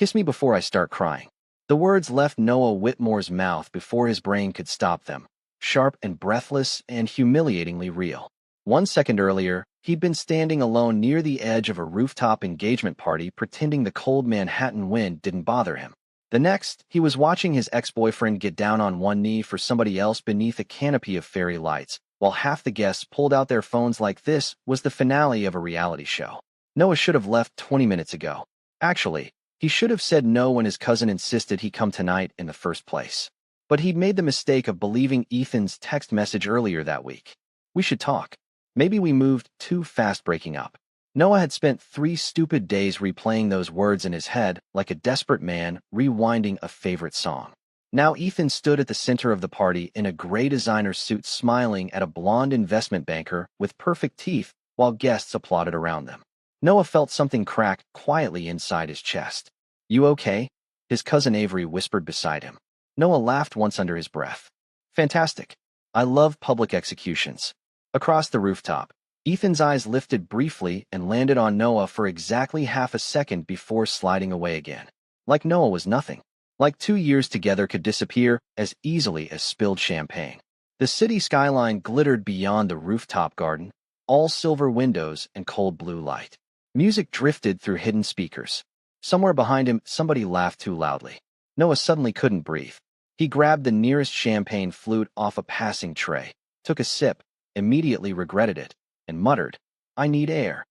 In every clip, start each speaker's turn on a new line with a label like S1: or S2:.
S1: Kiss me before I start crying. The words left Noah Whitmore's mouth before his brain could stop them, sharp and breathless and humiliatingly real. 1 second earlier, he'd been standing alone near the edge of a rooftop engagement party pretending the cold Manhattan wind didn't bother him. The next, he was watching his ex-boyfriend get down on one knee for somebody else beneath a canopy of fairy lights, while half the guests pulled out their phones like this was the finale of a reality show. Noah should have left 20 minutes ago. Actually, he should have said no when his cousin insisted he come tonight in the first place. But he'd made the mistake of believing Ethan's text message earlier that week. We should talk. Maybe we moved too fast breaking up. Noah had spent 3 stupid days replaying those words in his head like a desperate man rewinding a favorite song. Now Ethan stood at the center of the party in a gray designer suit smiling at a blonde investment banker with perfect teeth while guests applauded around them. Noah felt something crack quietly inside his chest. "You okay?" his cousin Avery whispered beside him. Noah laughed once under his breath. "Fantastic. I love public executions." Across the rooftop, Ethan's eyes lifted briefly and landed on Noah for exactly half a second before sliding away again. Like Noah was nothing. Like 2 years together could disappear as easily as spilled champagne. The city skyline glittered beyond the rooftop garden, all silver windows and cold blue light. Music drifted through hidden speakers. Somewhere behind him, somebody laughed too loudly. Noah suddenly couldn't breathe. He grabbed the nearest champagne flute off a passing tray, took a sip, immediately regretted it, and muttered, "I need air."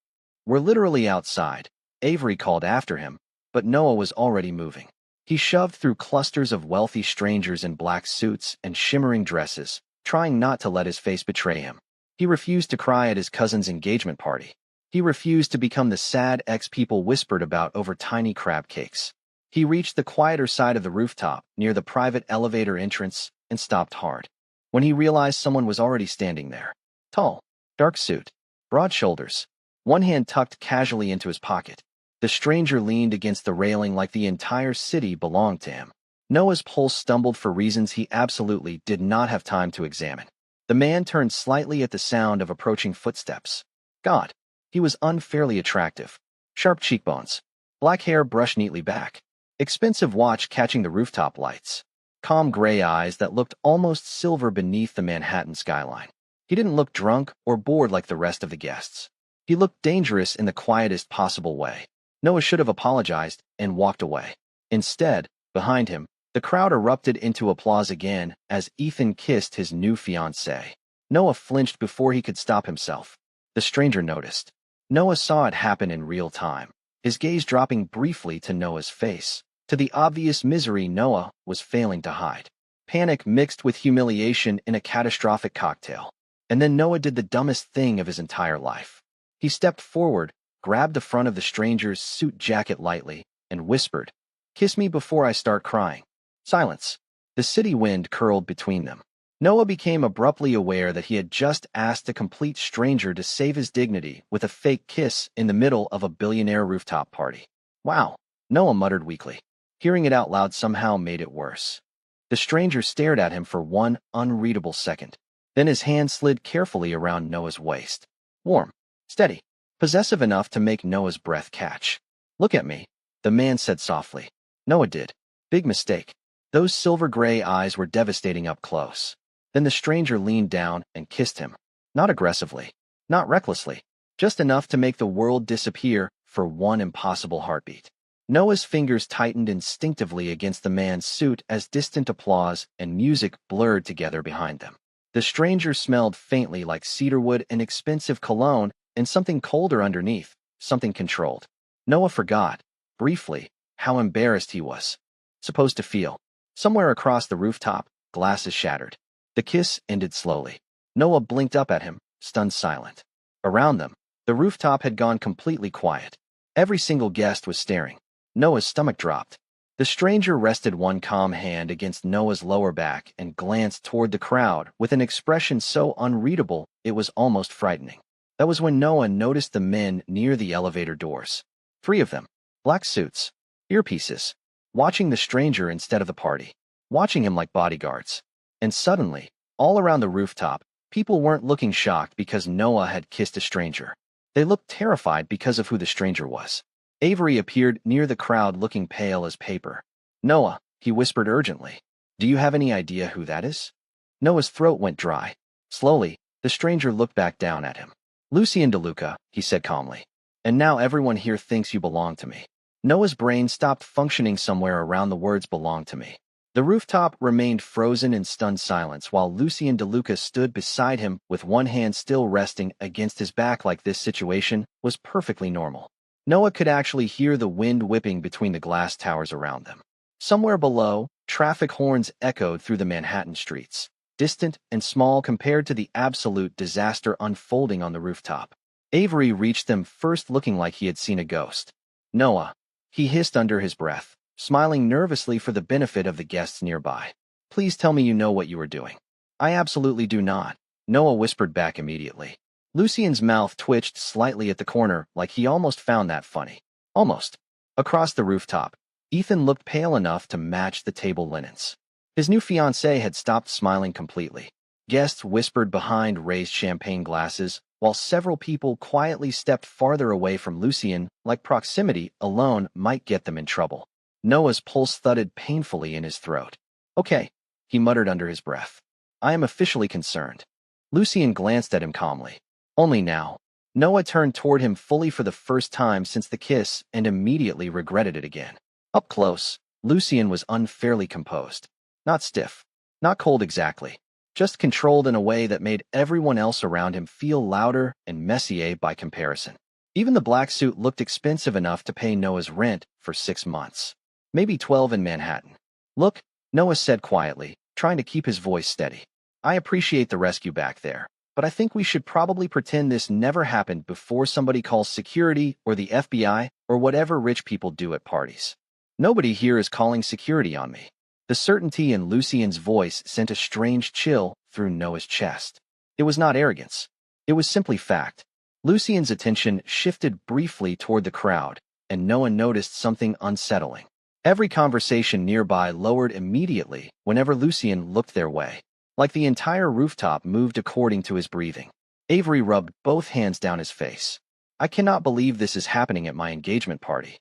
S1: "We're literally outside," Avery called after him, but Noah was already moving. He shoved through clusters of wealthy strangers in black suits and shimmering dresses, trying not to let his face betray him. He refused to cry at his cousin's engagement party. He refused to become the sad ex people whispered about over tiny crab cakes. He reached the quieter side of the rooftop, near the private elevator entrance, and stopped hard. When he realized someone was already standing there. Tall, dark suit, broad shoulders, one hand tucked casually into his pocket. The stranger leaned against the railing like the entire city belonged to him. Noah's pulse stumbled for reasons he absolutely did not have time to examine. The man turned slightly at the sound of approaching footsteps. God, he was unfairly attractive. Sharp cheekbones, black hair brushed neatly back, expensive watch catching the rooftop lights, calm gray eyes that looked almost silver beneath the Manhattan skyline. He didn't look drunk or bored like the rest of the guests. He looked dangerous in the quietest possible way. Noah should have apologized and walked away. Instead, behind him, the crowd erupted into applause again as Ethan kissed his new fiancée. Noah flinched before he could stop himself. The stranger noticed. Noah saw it happen in real time, his gaze dropping briefly to Noah's face, to the obvious misery Noah was failing to hide. Panic mixed with humiliation in a catastrophic cocktail. And then Noah did the dumbest thing of his entire life. He stepped forward, grabbed the front of the stranger's suit jacket lightly, and whispered, "Kiss me before I start crying." Silence. The city wind curled between them. Noah became abruptly aware that he had just asked a complete stranger to save his dignity with a fake kiss in the middle of a billionaire rooftop party. Wow, Noah muttered weakly. Hearing it out loud somehow made it worse. The stranger stared at him for one unreadable second. Then his hand slid carefully around Noah's waist. Warm, steady, possessive enough to make Noah's breath catch. "Look at me," the man said softly. Noah did. Big mistake. Those silver gray eyes were devastating up close. Then the stranger leaned down and kissed him. Not aggressively, not recklessly, just enough to make the world disappear for one impossible heartbeat. Noah's fingers tightened instinctively against the man's suit as distant applause and music blurred together behind them. The stranger smelled faintly like cedarwood and expensive cologne and something colder underneath, something controlled. Noah forgot, briefly, how embarrassed he was supposed to feel. Somewhere across the rooftop, glasses shattered. The kiss ended slowly. Noah blinked up at him, stunned silent. Around them, the rooftop had gone completely quiet. Every single guest was staring. Noah's stomach dropped. The stranger rested one calm hand against Noah's lower back and glanced toward the crowd with an expression so unreadable it was almost frightening. That was when Noah noticed the men near the elevator doors. 3 of them, black suits, earpieces, watching the stranger instead of the party, watching him like bodyguards. And suddenly, all around the rooftop, people weren't looking shocked because Noah had kissed a stranger. They looked terrified because of who the stranger was. Avery appeared near the crowd looking pale as paper. Noah, he whispered urgently. Do you have any idea who that is? Noah's throat went dry. Slowly, the stranger looked back down at him. Lucien DeLuca, he said calmly. And now everyone here thinks you belong to me. Noah's brain stopped functioning somewhere around the words belong to me. The rooftop remained frozen in stunned silence while Lucien DeLuca stood beside him with one hand still resting against his back like this situation was perfectly normal. Noah could actually hear the wind whipping between the glass towers around them. Somewhere below, traffic horns echoed through the Manhattan streets, distant and small compared to the absolute disaster unfolding on the rooftop. Avery reached them first looking like he had seen a ghost. Noah, he hissed under his breath, smiling nervously for the benefit of the guests nearby. Please tell me you know what you are doing. I absolutely do not, Noah whispered back immediately. Lucien's mouth twitched slightly at the corner like he almost found that funny. Almost. Across the rooftop, Ethan looked pale enough to match the table linens. His new fiancée had stopped smiling completely. Guests whispered behind raised champagne glasses, while several people quietly stepped farther away from Lucien like proximity alone might get them in trouble. Noah's pulse thudded painfully in his throat. Okay, he muttered under his breath. I am officially concerned. Lucien glanced at him calmly. Only now. Noah turned toward him fully for the first time since the kiss and immediately regretted it again. Up close, Lucien was unfairly composed. Not stiff. Not cold exactly. Just controlled in a way that made everyone else around him feel louder and messier by comparison. Even the black suit looked expensive enough to pay Noah's rent for 6 months. Maybe 12 in Manhattan. Look, Noah said quietly, trying to keep his voice steady. I appreciate the rescue back there, but I think we should probably pretend this never happened before somebody calls security or the FBI or whatever rich people do at parties. Nobody here is calling security on me. The certainty in Lucien's voice sent a strange chill through Noah's chest. It was not arrogance. It was simply fact. Lucien's attention shifted briefly toward the crowd, and Noah noticed something unsettling. Every conversation nearby lowered immediately whenever Lucien looked their way, like the entire rooftop moved according to his breathing. Avery rubbed both hands down his face. I cannot believe this is happening at my engagement party.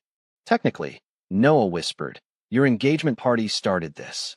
S1: Technically, Noah whispered, your engagement party started this.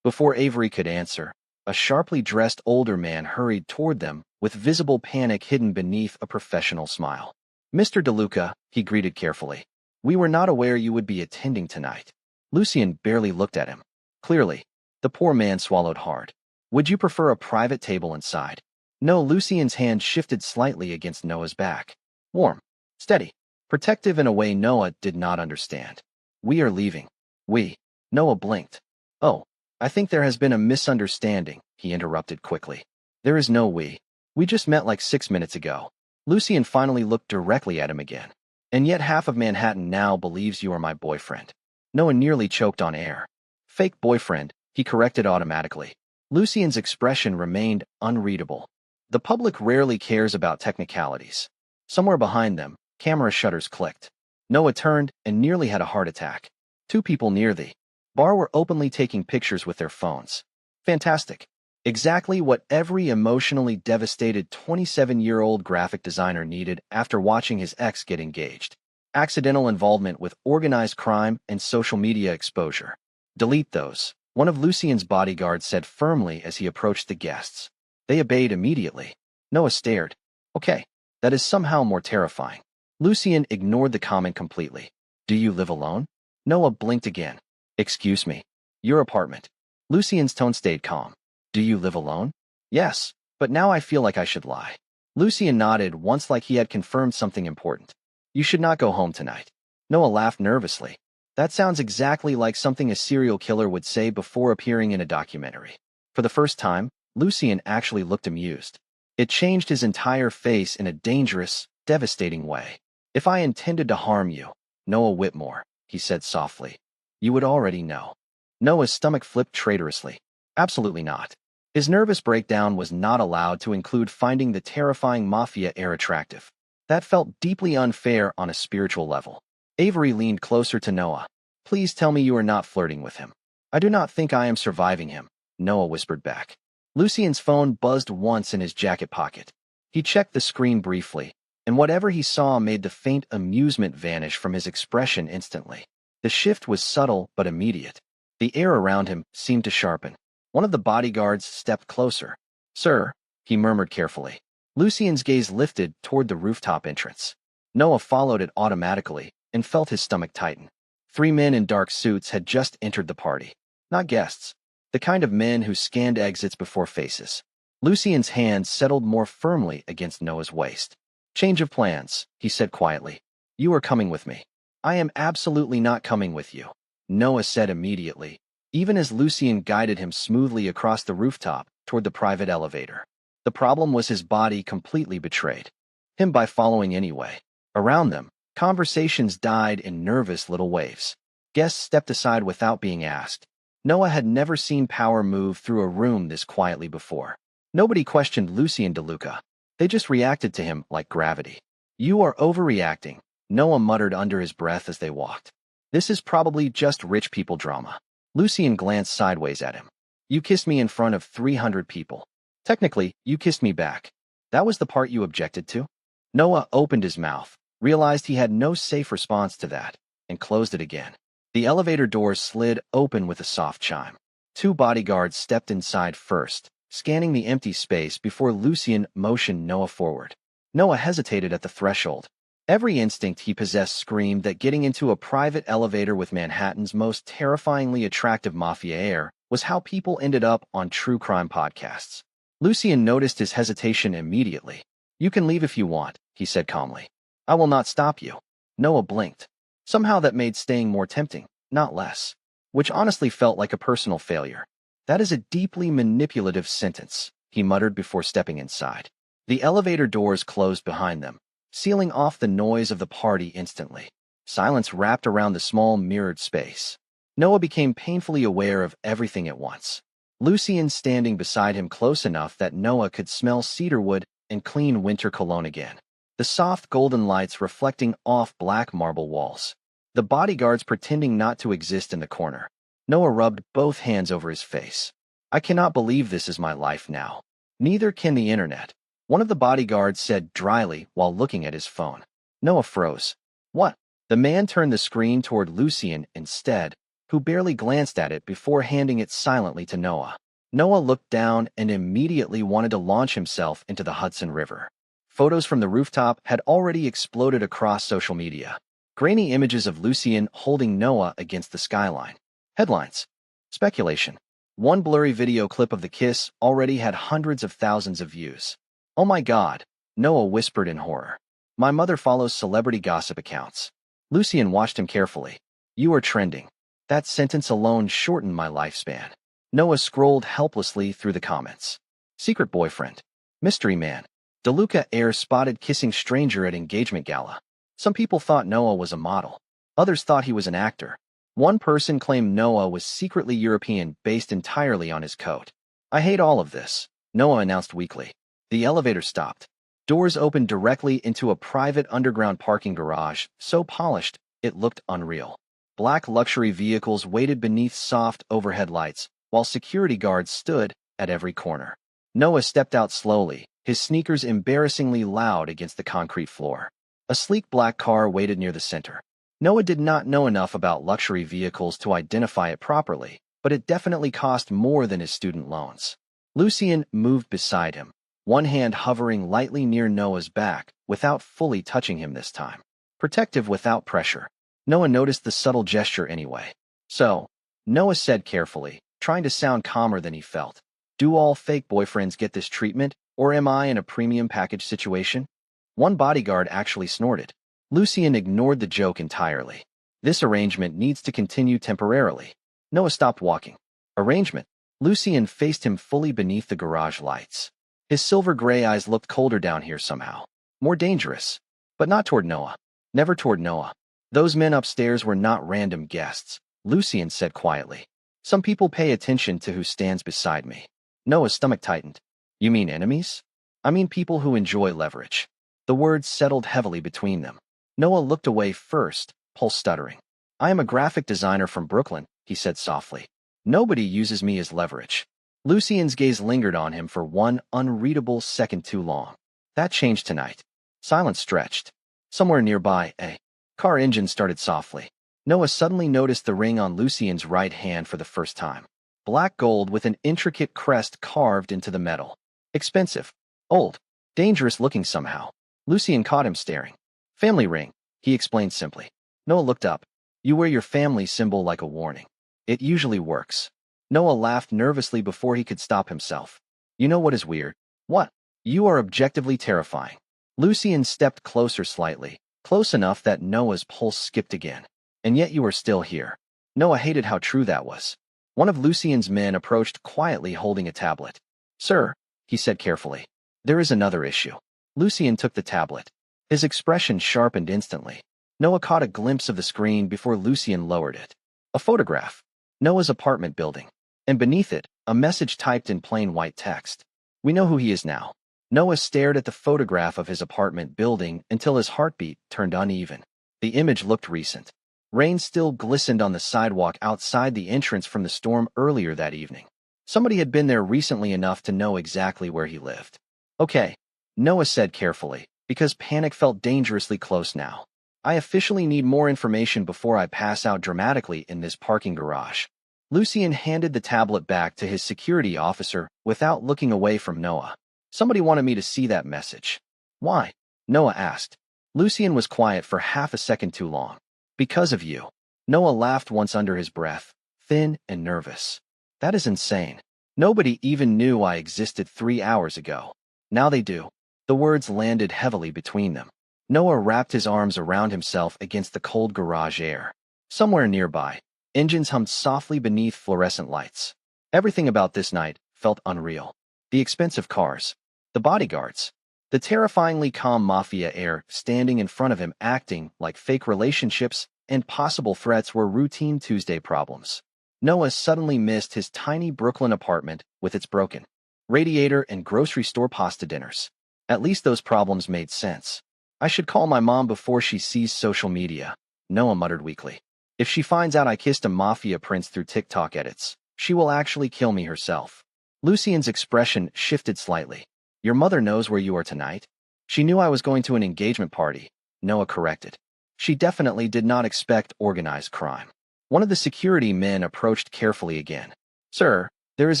S1: Before Avery could answer, a sharply dressed older man hurried toward them with visible panic hidden beneath a professional smile. Mr. DeLuca, he greeted carefully. We were not aware you would be attending tonight. Lucien barely looked at him. Clearly, the poor man swallowed hard. Would you prefer a private table inside? No, Lucien's hand shifted slightly against Noah's back. Warm, steady, protective in a way Noah did not understand. We are leaving. We. Noah blinked. Oh, I think there has been a misunderstanding, he interrupted quickly. There is no we. We just met like 6 minutes ago. Lucien finally looked directly at him again. And yet half of Manhattan now believes you are my boyfriend. Noah nearly choked on air. Fake boyfriend, he corrected automatically. Lucien's expression remained unreadable. The public rarely cares about technicalities. Somewhere behind them, camera shutters clicked. Noah turned and nearly had a heart attack. 2 people near the bar were openly taking pictures with their phones. Fantastic. Exactly what every emotionally devastated 27-year-old graphic designer needed after watching his ex get engaged. Accidental involvement with organized crime and social media exposure. Delete those, one of Lucien's bodyguards said firmly as he approached the guests. They obeyed immediately. Noah stared. Okay, that is somehow more terrifying. Lucien ignored the comment completely. Do you live alone? Noah blinked again. Excuse me. Your apartment. Lucien's tone stayed calm. Do you live alone? Yes, but now I feel like I should lie. Lucien nodded once like he had confirmed something important. You should not go home tonight. Noah laughed nervously. That sounds exactly like something a serial killer would say before appearing in a documentary. For the first time, Lucien actually looked amused. It changed his entire face in a dangerous, devastating way. If I intended to harm you, Noah Whitmore, he said softly, you would already know. Noah's stomach flipped traitorously. Absolutely not. His nervous breakdown was not allowed to include finding the terrifying Mafia Heir attractive. That felt deeply unfair on a spiritual level. Avery leaned closer to Noah. Please tell me you are not flirting with him. I do not think I am surviving him, Noah whispered back. Lucien's phone buzzed once in his jacket pocket. He checked the screen briefly, and whatever he saw made the faint amusement vanish from his expression instantly. The shift was subtle but immediate. The air around him seemed to sharpen. One of the bodyguards stepped closer. "Sir," he murmured carefully. Lucien's gaze lifted toward the rooftop entrance. Noah followed it automatically and felt his stomach tighten. 3 men in dark suits had just entered the party. Not guests. The kind of men who scanned exits before faces. Lucien's hand settled more firmly against Noah's waist. "Change of plans," he said quietly. "You are coming with me." "I am absolutely not coming with you," Noah said immediately, even as Lucien guided him smoothly across the rooftop toward the private elevator. The problem was his body completely betrayed him by following anyway. Around them, conversations died in nervous little waves. Guests stepped aside without being asked. Noah had never seen power move through a room this quietly before. Nobody questioned Lucien DeLuca. They just reacted to him like gravity. "You are overreacting," Noah muttered under his breath as they walked. "This is probably just rich people drama." Lucien glanced sideways at him. "You kissed me in front of 300 people. Technically, you kissed me back. That was the part you objected to?" Noah opened his mouth, realized he had no safe response to that, and closed it again. The elevator doors slid open with a soft chime. 2 bodyguards stepped inside first, scanning the empty space before Lucien motioned Noah forward. Noah hesitated at the threshold. Every instinct he possessed screamed that getting into a private elevator with Manhattan's most terrifyingly attractive Mafia Heir was how people ended up on true crime podcasts. Lucien noticed his hesitation immediately. "You can leave if you want," he said calmly. "I will not stop you." Noah blinked. Somehow that made staying more tempting, not less. Which honestly felt like a personal failure. "That is a deeply manipulative sentence," he muttered before stepping inside. The elevator doors closed behind them, sealing off the noise of the party instantly. Silence wrapped around the small mirrored space. Noah became painfully aware of everything at once. Lucien standing beside him close enough that Noah could smell cedarwood and clean winter cologne again. The soft golden lights reflecting off black marble walls. The bodyguards pretending not to exist in the corner. Noah rubbed both hands over his face. "I cannot believe this is my life now." "Neither can the internet," one of the bodyguards said dryly while looking at his phone. Noah froze. "What?" The man turned the screen toward Lucien instead, who barely glanced at it before handing it silently to Noah. Noah looked down and immediately wanted to launch himself into the Hudson River. Photos from the rooftop had already exploded across social media. Grainy images of Lucien holding Noah against the skyline. Headlines. Speculation. One blurry video clip of the kiss already had hundreds of thousands of views. "Oh my God," Noah whispered in horror. "My mother follows celebrity gossip accounts." Lucien watched him carefully. "You are trending." That sentence alone shortened my lifespan. Noah scrolled helplessly through the comments. "Secret boyfriend." "Mystery man." DeLuca Heir spotted kissing stranger at engagement gala. Some people thought Noah was a model. Others thought he was an actor. One person claimed Noah was secretly European based entirely on his coat. "I hate all of this," Noah announced weakly. The elevator stopped. Doors opened directly into a private underground parking garage, so polished it looked unreal. Black luxury vehicles waited beneath soft overhead lights, while security guards stood at every corner. Noah stepped out slowly, his sneakers embarrassingly loud against the concrete floor. A sleek black car waited near the center. Noah did not know enough about luxury vehicles to identify it properly, but it definitely cost more than his student loans. Lucien moved beside him, one hand hovering lightly near Noah's back without fully touching him this time. Protective without pressure. Noah noticed the subtle gesture anyway. "So," Noah said carefully, trying to sound calmer than he felt. "Do all fake boyfriends get this treatment, or am I in a premium package situation?" One bodyguard actually snorted. Lucien ignored the joke entirely. "This arrangement needs to continue temporarily." Noah stopped walking. "Arrangement?" Lucien faced him fully beneath the garage lights. His silver-gray eyes looked colder down here somehow. More dangerous. But not toward Noah. Never toward Noah. "Those men upstairs were not random guests," Lucien said quietly. "Some people pay attention to who stands beside me." Noah's stomach tightened. "You mean enemies?" "I mean people who enjoy leverage." The words settled heavily between them. Noah looked away first, pulse stuttering. "I am a graphic designer from Brooklyn," he said softly. "Nobody uses me as leverage." Lucien's gaze lingered on him for one unreadable second too long. "That changed tonight." Silence stretched. Somewhere nearby, a car engine started softly. Noah suddenly noticed the ring on Lucien's right hand for the first time. Black gold with an intricate crest carved into the metal. Expensive. Old. Dangerous looking somehow. Lucien caught him staring. Family ring, he explained simply. Noah looked up. You wear your family symbol like a warning. It usually works. Noah laughed nervously before he could stop himself. You know what is weird? What? You are objectively terrifying. Lucien stepped closer slightly, close enough that Noah's pulse skipped again. And yet you are still here. Noah hated how true that was. One of Lucien's men approached quietly holding a tablet. Sir, he said carefully, there is another issue. Lucien took the tablet. His expression sharpened instantly. Noah caught a glimpse of the screen before Lucien lowered it. A photograph. Noah's apartment building. And beneath it, a message typed in plain white text. We know who he is now. Noah stared at the photograph of his apartment building until his heartbeat turned uneven. The image looked recent. Rain still glistened on the sidewalk outside the entrance from the storm earlier that evening. Somebody had been there recently enough to know exactly where he lived. Okay, Noah said carefully, because panic felt dangerously close now. I officially need more information before I pass out dramatically in this parking garage. Lucien handed the tablet back to his security officer without looking away from Noah. Somebody wanted me to see that message. Why? Noah asked. Lucien was quiet for half a second too long. Because of you. Noah laughed once under his breath, thin and nervous. That is insane. Nobody even knew I existed 3 hours ago. Now they do. The words landed heavily between them. Noah wrapped his arms around himself against the cold garage air. Somewhere nearby, engines hummed softly beneath fluorescent lights. Everything about this night felt unreal. The expensive cars. The bodyguards. The terrifyingly calm Mafia Heir standing in front of him acting like fake relationships and possible threats were routine Tuesday problems. Noah suddenly missed his tiny Brooklyn apartment with its broken radiator and grocery store pasta dinners. At least those problems made sense. I should call my mom before she sees social media, Noah muttered weakly. If she finds out I kissed a mafia prince through TikTok edits, she will actually kill me herself. Lucien's expression shifted slightly. Your mother knows where you are tonight? She knew I was going to an engagement party, Noah corrected. She definitely did not expect organized crime. One of the security men approached carefully again. Sir, there is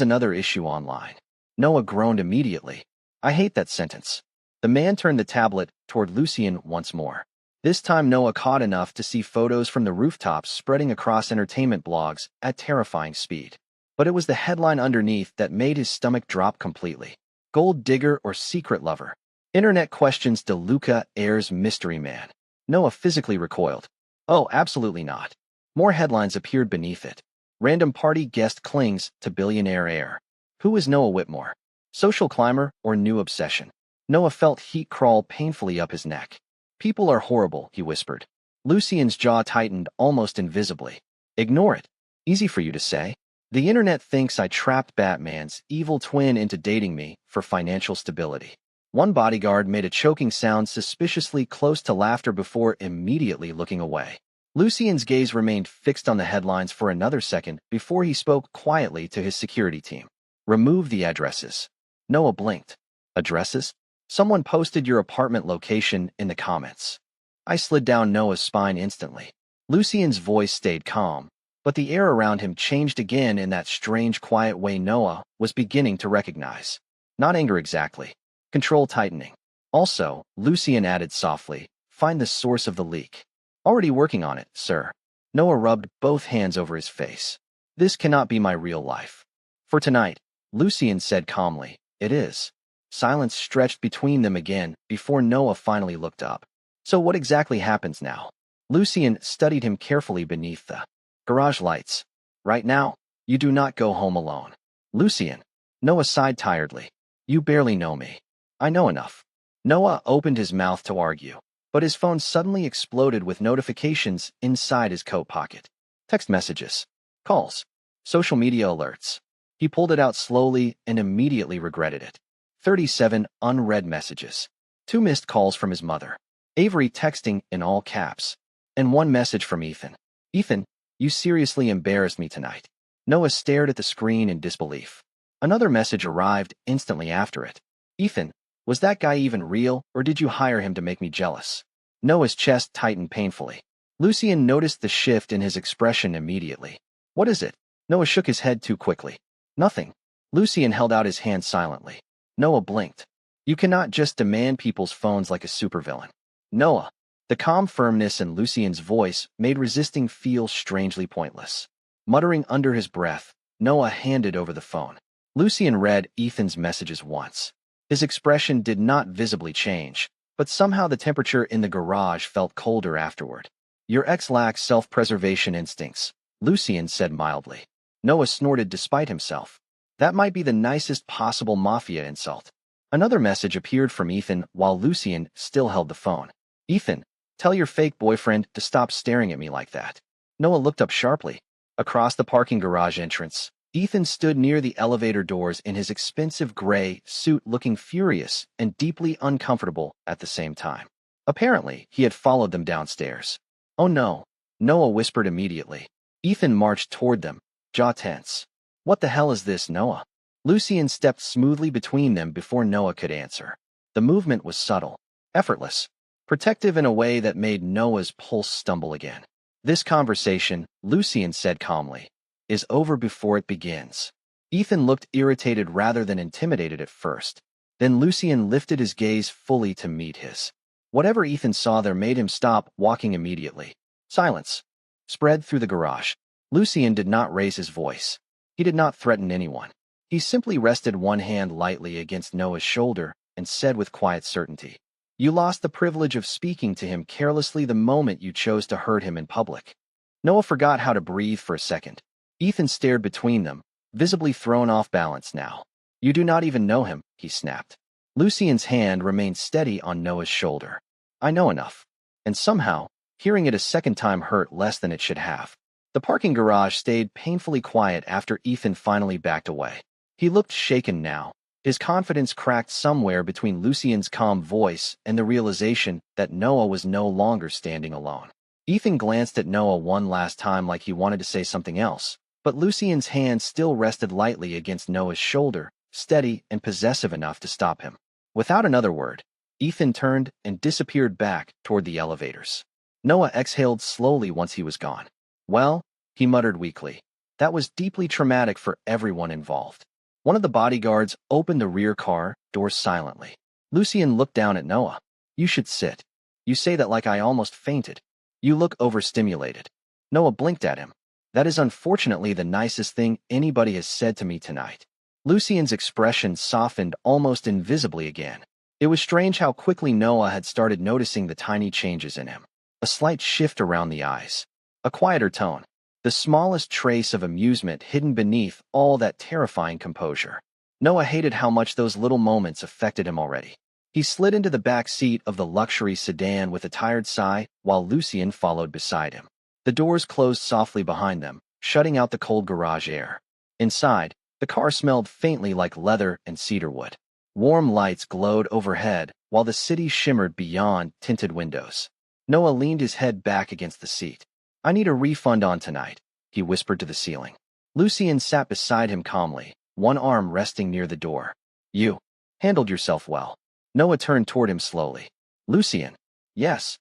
S1: another issue online. Noah groaned immediately. I hate that sentence. The man turned the tablet toward Lucien once more. This time Noah caught enough to see photos from the rooftops spreading across entertainment blogs at terrifying speed. But it was the headline underneath that made his stomach drop completely. Gold digger or secret lover? Internet questions DeLuca Heir's mystery man. Noah physically recoiled. Oh, absolutely not. More headlines appeared beneath it. Random party guest clings to billionaire heir. Who is Noah Whitmore? Social climber or new obsession? Noah felt heat crawl painfully up his neck. People are horrible, he whispered. Lucien's jaw tightened almost invisibly. Ignore it. Easy for you to say. The internet thinks I trapped Batman's evil twin into dating me for financial stability. One bodyguard made a choking sound suspiciously close to laughter before immediately looking away. Lucien's gaze remained fixed on the headlines for another second before he spoke quietly to his security team. Remove the addresses. Noah blinked. Addresses? Someone posted your apartment location in the comments. I slid down Noah's spine instantly. Lucien's voice stayed calm, but the air around him changed again in that strange quiet way Noah was beginning to recognize. Not anger exactly. Control tightening. Also, Lucien added softly, find the source of the leak. Already working on it, sir. Noah rubbed both hands over his face. This cannot be my real life. For tonight, Lucien said calmly, it is. Silence stretched between them again before Noah finally looked up. So what exactly happens now? Lucien studied him carefully beneath the garage lights. Right now, you do not go home alone. Lucien. Noah sighed tiredly. You barely know me. I know enough. Noah opened his mouth to argue, but his phone suddenly exploded with notifications inside his coat pocket. Text messages. Calls. Social media alerts. He pulled it out slowly and immediately regretted it. 37 unread messages. 2 missed calls from his mother. Avery texting in all caps. And 1 message from Ethan. Ethan, you seriously embarrassed me tonight. Noah stared at the screen in disbelief. Another message arrived instantly after it. Ethan, Was that guy even real, or did you hire him to make me jealous? Noah's chest tightened painfully. Lucien noticed the shift in his expression immediately. What is it? Noah shook his head too quickly. Nothing. Lucien held out his hand silently. Noah blinked. You cannot just demand people's phones like a supervillain. Noah. The calm firmness in Lucien's voice made resisting feel strangely pointless. Muttering under his breath, Noah handed over the phone. Lucien read Ethan's messages once. His expression did not visibly change, but somehow the temperature in the garage felt colder afterward. Your ex lacks self-preservation instincts, Lucien said mildly. Noah snorted despite himself. That might be the nicest possible mafia insult. Another message appeared from Ethan while Lucien still held the phone. Ethan, tell your fake boyfriend to stop staring at me like that. Noah looked up sharply. Across the parking garage entrance, Ethan stood near the elevator doors in his expensive gray suit, looking furious and deeply uncomfortable at the same time. Apparently, he had followed them downstairs. Oh no, Noah whispered immediately. Ethan marched toward them, jaw tense. What the hell is this, Noah? Lucien stepped smoothly between them before Noah could answer. The movement was subtle, effortless, protective in a way that made Noah's pulse stumble again. This conversation, Lucien said calmly, is over before it begins. Ethan looked irritated rather than intimidated at first. Then Lucien lifted his gaze fully to meet his. Whatever Ethan saw there made him stop walking immediately. Silence spread through the garage. Lucien did not raise his voice. He did not threaten anyone. He simply rested one hand lightly against Noah's shoulder and said with quiet certainty, You lost the privilege of speaking to him carelessly the moment you chose to hurt him in public. Noah forgot how to breathe for a second. Ethan stared between them, visibly thrown off balance now. You do not even know him, he snapped. Lucien's hand remained steady on Noah's shoulder. I know enough. And somehow, hearing it a second time hurt less than it should have. The parking garage stayed painfully quiet after Ethan finally backed away. He looked shaken now, his confidence cracked somewhere between Lucien's calm voice and the realization that Noah was no longer standing alone. Ethan glanced at Noah one last time like he wanted to say something else, but Lucien's hand still rested lightly against Noah's shoulder, steady and possessive enough to stop him. Without another word, Ethan turned and disappeared back toward the elevators. Noah exhaled slowly once he was gone. Well, he muttered weakly, that was deeply traumatic for everyone involved. One of the bodyguards opened the rear car door silently. Lucien looked down at Noah. You should sit. You say that like I almost fainted. You look overstimulated. Noah blinked at him. That is unfortunately the nicest thing anybody has said to me tonight. Lucien's expression softened almost invisibly again. It was strange how quickly Noah had started noticing the tiny changes in him. A slight shift around the eyes. A quieter tone. The smallest trace of amusement hidden beneath all that terrifying composure. Noah hated how much those little moments affected him already. He slid into the back seat of the luxury sedan with a tired sigh while Lucien followed beside him. The doors closed softly behind them, shutting out the cold garage air. Inside, the car smelled faintly like leather and cedarwood. Warm lights glowed overhead while the city shimmered beyond tinted windows. Noah leaned his head back against the seat. I need a refund on tonight, he whispered to the ceiling. Lucien sat beside him calmly, one arm resting near the door. You handled yourself well. Noah turned toward him slowly. Lucien. Yes.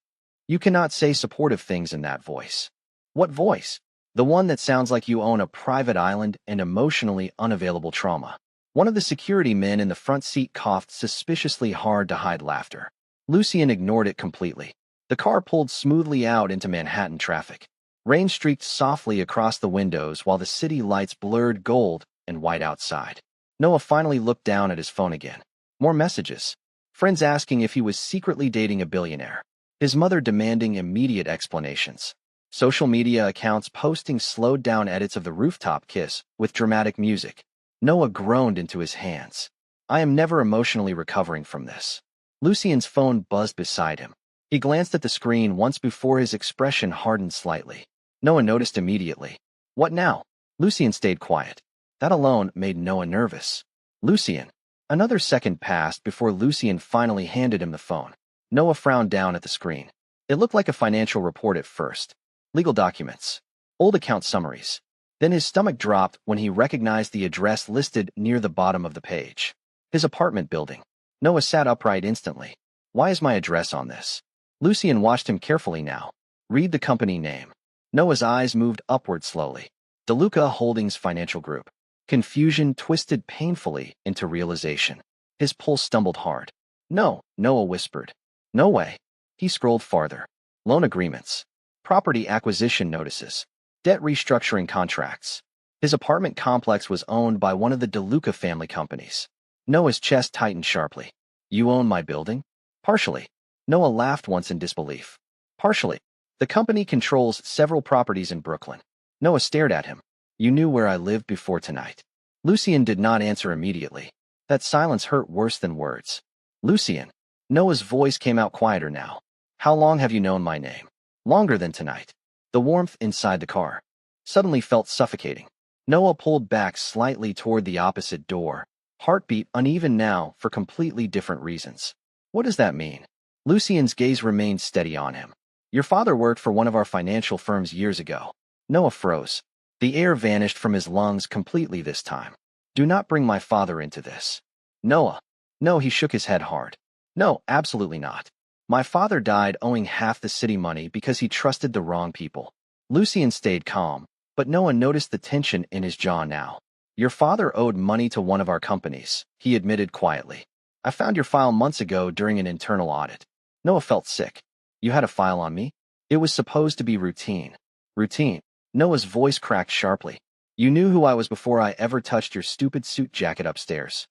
S1: You cannot say supportive things in that voice. What voice? The one that sounds like you own a private island and emotionally unavailable trauma. One of the security men in the front seat coughed suspiciously hard to hide laughter. Lucien ignored it completely. The car pulled smoothly out into Manhattan traffic. Rain streaked softly across the windows while the city lights blurred gold and white outside. Noah finally looked down at his phone again. More messages. Friends asking if he was secretly dating a billionaire. His mother demanding immediate explanations. Social media accounts posting slowed-down edits of the rooftop kiss with dramatic music. Noah groaned into his hands. I am never emotionally recovering from this. Lucien's phone buzzed beside him. He glanced at the screen once before his expression hardened slightly. Noah noticed immediately. What now? Lucien stayed quiet. That alone made Noah nervous. Lucien. Another second passed before Lucien finally handed him the phone. Noah frowned down at the screen. It looked like a financial report at first. Legal documents. Old account summaries. Then his stomach dropped when he recognized the address listed near the bottom of the page. His apartment building. Noah sat upright instantly. Why is my address on this? Lucien watched him carefully now. Read the company name. Noah's eyes moved upward slowly. DeLuca Holdings Financial Group. Confusion twisted painfully into realization. His pulse stumbled hard. No, Noah whispered. No way. He scrolled farther. Loan agreements. Property acquisition notices. Debt restructuring contracts. His apartment complex was owned by one of the DeLuca family companies. Noah's chest tightened sharply. You own my building? Partially. Noah laughed once in disbelief. Partially. The company controls several properties in Brooklyn. Noah stared at him. You knew where I lived before tonight. Lucien did not answer immediately. That silence hurt worse than words. Lucien. Noah's voice came out quieter now. How long have you known my name? Longer than tonight. The warmth inside the car suddenly felt suffocating. Noah pulled back slightly toward the opposite door, heartbeat uneven now for completely different reasons. What does that mean? Lucien's gaze remained steady on him. Your father worked for one of our financial firms years ago. Noah froze. The air vanished from his lungs completely this time. Do not bring my father into this. Noah. No, he shook his head hard. No, absolutely not. My father died owing half the city money because he trusted the wrong people. Lucien stayed calm, but Noah noticed the tension in his jaw now. Your father owed money to one of our companies, he admitted quietly. I found your file months ago during an internal audit. Noah felt sick. You had a file on me? It was supposed to be routine. Routine. Noah's voice cracked sharply. You knew who I was before I ever touched your stupid suit jacket upstairs.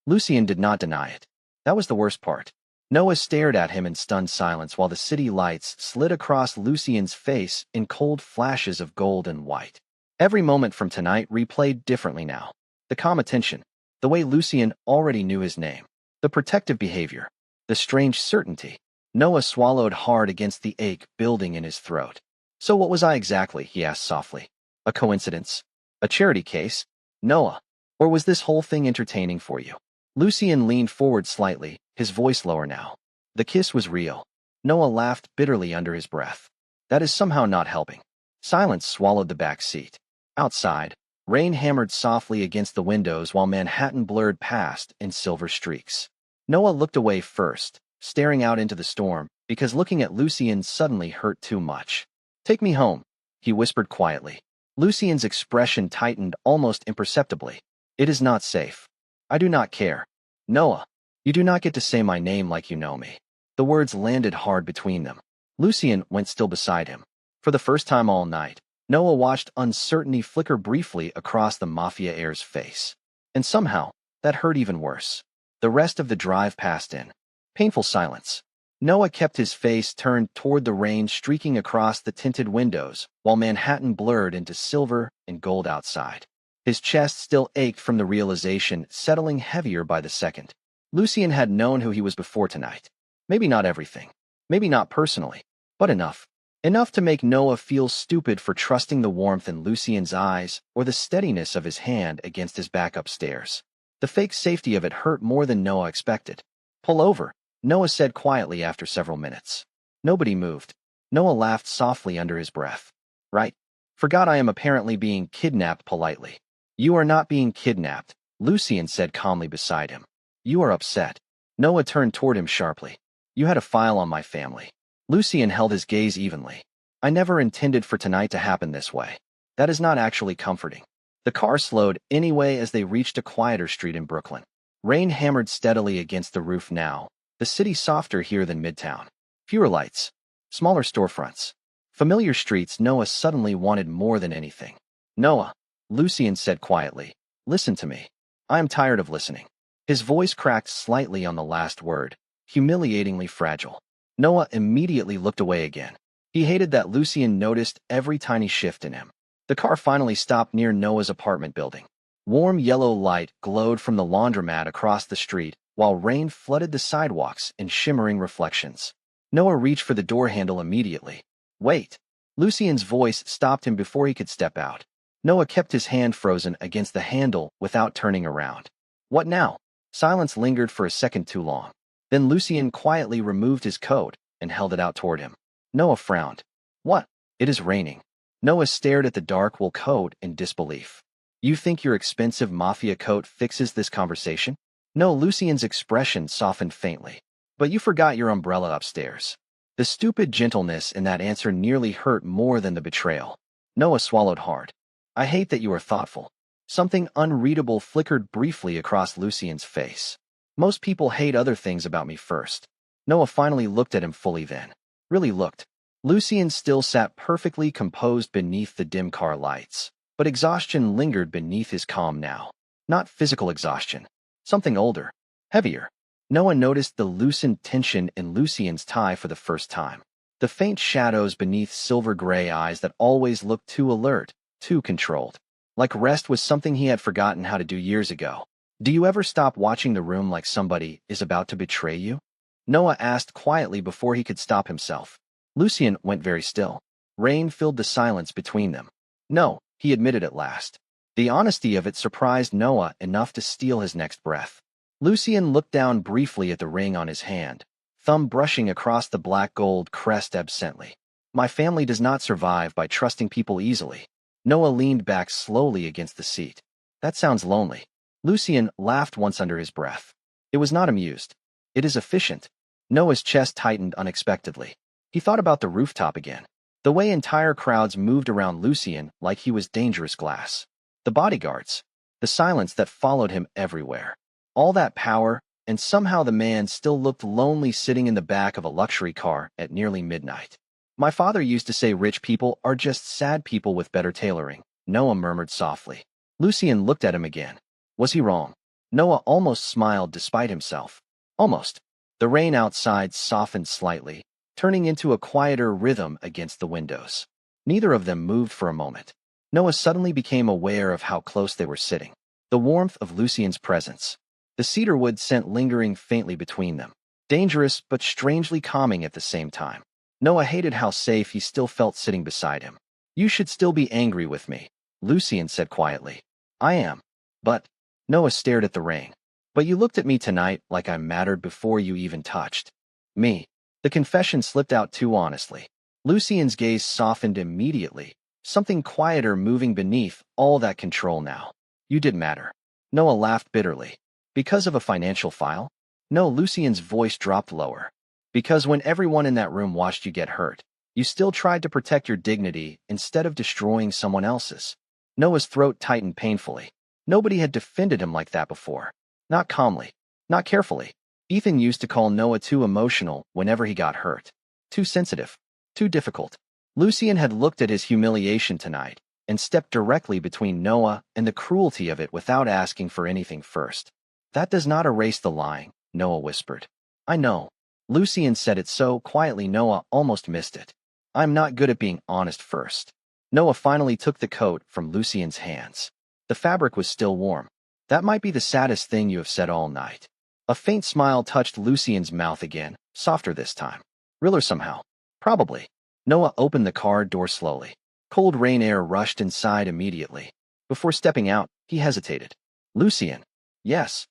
S1: Lucien did not deny it. That was the worst part. Noah stared at him in stunned silence while the city lights slid across Lucien's face in cold flashes of gold and white. Every moment from tonight replayed differently now. The calm attention, the way Lucien already knew his name, the protective behavior, the strange certainty. Noah swallowed hard against the ache building in his throat. So what was I exactly? He asked softly. A coincidence? A charity case? Noah. Or was this whole thing entertaining for you? Lucien leaned forward slightly, his voice lower now. The kiss was real. Noah laughed bitterly under his breath. That is somehow not helping. Silence swallowed the back seat. Outside, rain hammered softly against the windows while Manhattan blurred past in silver streaks. Noah looked away first, staring out into the storm, because looking at Lucien suddenly hurt too much. Take me home, he whispered quietly. Lucien's expression tightened almost imperceptibly. It is not safe. I do not care. Noah, you do not get to say my name like you know me. The words landed hard between them. Lucien went still beside him. For the first time all night, Noah watched uncertainty flicker briefly across the Mafia Heir's face. And somehow, that hurt even worse. The rest of the drive passed in painful silence. Noah kept his face turned toward the rain streaking across the tinted windows, while Manhattan blurred into silver and gold outside. His chest still ached from the realization, settling heavier by the second. Lucien had known who he was before tonight. Maybe not everything. Maybe not personally. But enough. Enough to make Noah feel stupid for trusting the warmth in Lucien's eyes or the steadiness of his hand against his back upstairs. The fake safety of it hurt more than Noah expected. Pull over, Noah said quietly after several minutes. Nobody moved. Noah laughed softly under his breath. Right. Forgot I am apparently being kidnapped politely. You are not being kidnapped, Lucien said calmly beside him. You are upset. Noah turned toward him sharply. You had a file on my family. Lucien held his gaze evenly. I never intended for tonight to happen this way. That is not actually comforting. The car slowed anyway as they reached a quieter street in Brooklyn. Rain hammered steadily against the roof now, the city softer here than Midtown. Fewer lights. Smaller storefronts. Familiar streets Noah suddenly wanted more than anything. Noah, Lucien said quietly, listen to me. I am tired of listening. His voice cracked slightly on the last word, humiliatingly fragile. Noah immediately looked away again. He hated that Lucien noticed every tiny shift in him. The car finally stopped near Noah's apartment building. Warm yellow light glowed from the laundromat across the street, while rain flooded the sidewalks in shimmering reflections. Noah reached for the door handle immediately. Wait. Lucien's voice stopped him before he could step out. Noah kept his hand frozen against the handle without turning around. What now? Silence lingered for a second too long. Then Lucien quietly removed his coat and held it out toward him. Noah frowned. What? It is raining. Noah stared at the dark wool coat in disbelief. You think your expensive mafia coat fixes this conversation? No, Lucien's expression softened faintly. But you forgot your umbrella upstairs. The stupid gentleness in that answer nearly hurt more than the betrayal. Noah swallowed hard. I hate that you are thoughtful. Something unreadable flickered briefly across Lucien's face. Most people hate other things about me first. Noah finally looked at him fully then. Really looked. Lucien still sat perfectly composed beneath the dim car lights. But exhaustion lingered beneath his calm now. Not physical exhaustion. Something older. Heavier. Noah noticed the loosened tension in Lucien's tie for the first time. The faint shadows beneath silver-gray eyes that always looked too alert, too controlled. Like rest was something he had forgotten how to do years ago. Do you ever stop watching the room like somebody is about to betray you? Noah asked quietly before he could stop himself. Lucien went very still. Rain filled the silence between them. No, he admitted at last. The honesty of it surprised Noah enough to steal his next breath. Lucien looked down briefly at the ring on his hand, thumb brushing across the black-gold crest absently. My family does not survive by trusting people easily. Noah leaned back slowly against the seat. That sounds lonely. Lucien laughed once under his breath. It was not amused. It is efficient. Noah's chest tightened unexpectedly. He thought about the rooftop again. The way entire crowds moved around Lucien like he was dangerous glass. The bodyguards. The silence that followed him everywhere. All that power, and somehow the man still looked lonely sitting in the back of a luxury car at nearly midnight. My father used to say rich people are just sad people with better tailoring, Noah murmured softly. Lucien looked at him again. Was he wrong? Noah almost smiled despite himself. Almost. The rain outside softened slightly, turning into a quieter rhythm against the windows. Neither of them moved for a moment. Noah suddenly became aware of how close they were sitting. The warmth of Lucien's presence. The cedarwood scent lingering faintly between them. Dangerous but strangely calming at the same time. Noah hated how safe he still felt sitting beside him. You should still be angry with me, Lucien said quietly. I am. But, Noah stared at the rain. But you looked at me tonight like I mattered before you even touched me. The confession slipped out too honestly. Lucien's gaze softened immediately, something quieter moving beneath all that control now. You did matter. Noah laughed bitterly. Because of a financial file? No, Lucien's voice dropped lower. Because when everyone in that room watched you get hurt, you still tried to protect your dignity instead of destroying someone else's. Noah's throat tightened painfully. Nobody had defended him like that before. Not calmly. Not carefully. Ethan used to call Noah too emotional whenever he got hurt. Too sensitive. Too difficult. Lucien had looked at his humiliation tonight and stepped directly between Noah and the cruelty of it without asking for anything first. That does not erase the lying, Noah whispered. I know. Lucien said it so quietly Noah almost missed it. I'm not good at being honest first. Noah finally took the coat from Lucien's hands. The fabric was still warm. That might be the saddest thing you have said all night. A faint smile touched Lucien's mouth again, softer this time. Realer somehow. Probably. Noah opened the car door slowly. Cold rain air rushed inside immediately. Before stepping out, he hesitated. Lucien. Yes.